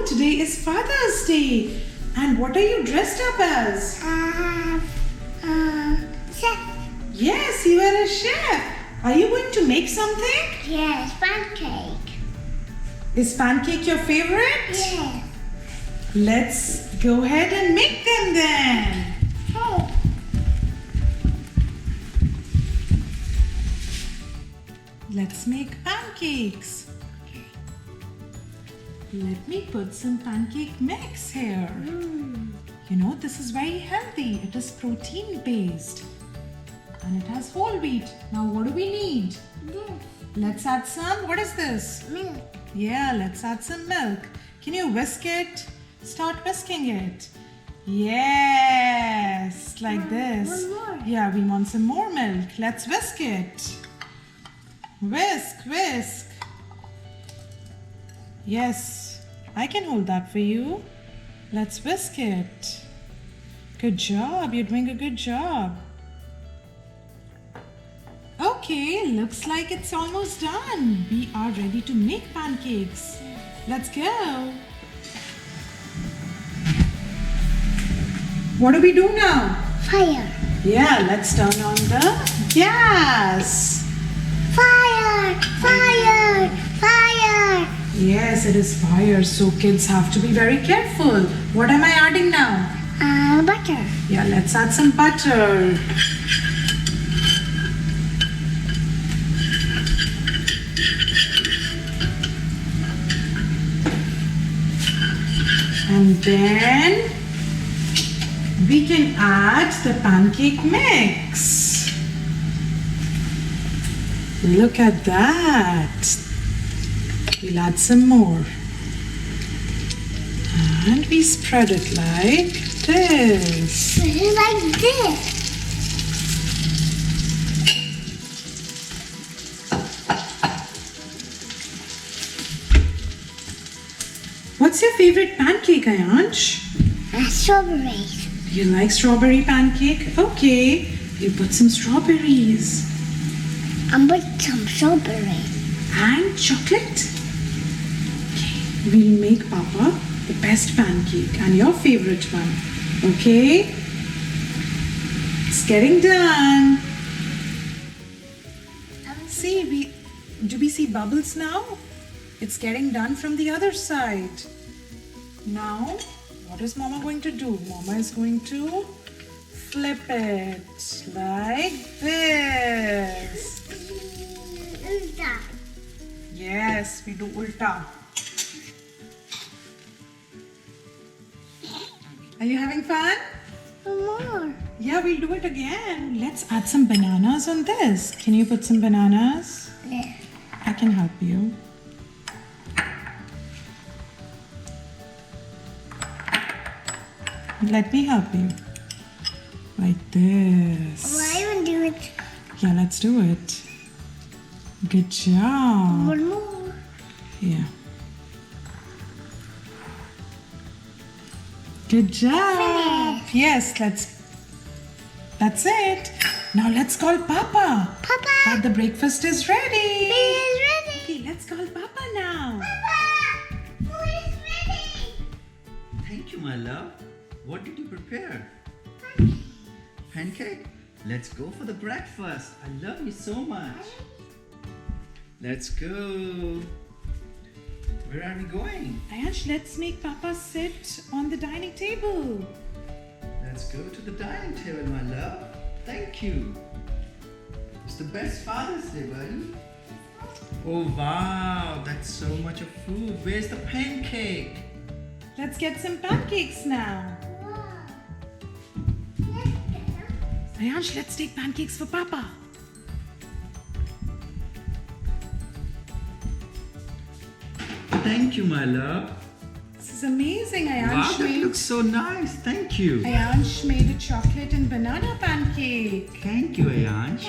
today is Father's Day. And what are you dressed up as? Chef. Yes, you are a chef. Are you going to make something? Yes, pancake. Is pancake your favorite? Yes. Let's go ahead and make them then. Oh. Let's make pancakes. Let me put some pancake mix here. You know, this is very healthy. It is protein based and it has whole wheat. Now what do we need? This. Let's add some, what is this? Milk. Yeah, let's add some milk. Can you whisk it? Start whisking it. Yes, like this. One more. Yeah, we want some more milk. Let's whisk it. Whisk, whisk. Yes, I can hold that for you. Let's whisk it. Good job, you're doing a good job. Okay, looks like it's almost done. We are ready to make pancakes. Let's go. What do we do now? Fire. Yeah, let's turn on the gas. Fire. Fire. Fire. Yes, it is fire, so kids have to be very careful. What am I adding now? Butter. Yeah, let's add some butter. And then we can add the pancake mix. Look at that. We'll add some more. And we spread it like this. Like this. What's your favorite pancake, Ayaansh? Strawberries. You like strawberry pancake? Okay, you put some strawberries. Put some strawberries. And chocolate. Okay, we'll make Papa the best pancake and your favorite one. Okay? It's getting done. See, do we see bubbles now? It's getting done from the other side. Now, what is Mama going to do? Mama is going to flip it like this. Yes, we do ulta. Are you having fun? More. Yeah, we'll do it again. Let's add some bananas on this. Can you put some bananas? Yes. I can help you. Let me help you. Like this. Why even do it? Yeah, let's do it. Good job. One more. Yeah. Good job. Finish. Yes, that's it. Now let's call Papa. Papa. That the breakfast is ready. Is ready. Okay, let's call Papa now. Papa. Food is ready. Thank you, my love. What did you prepare? Pancake? Let's go for the breakfast. I love you so much. Let's go. Where are we going? Ayaansh, let's make Papa sit on the dining table. Let's go to the dining table, my love. Thank you. It's the best Father's Day, buddy. Oh, wow. That's so much of food. Where's the pancake? Let's get some pancakes now. Ayaansh, let's take pancakes for Papa. Thank you, my love. This is amazing. Wow, Ayaansh that looks so nice. Thank you. Ayaansh made a chocolate and banana pancake. Thank you, Ayaansh.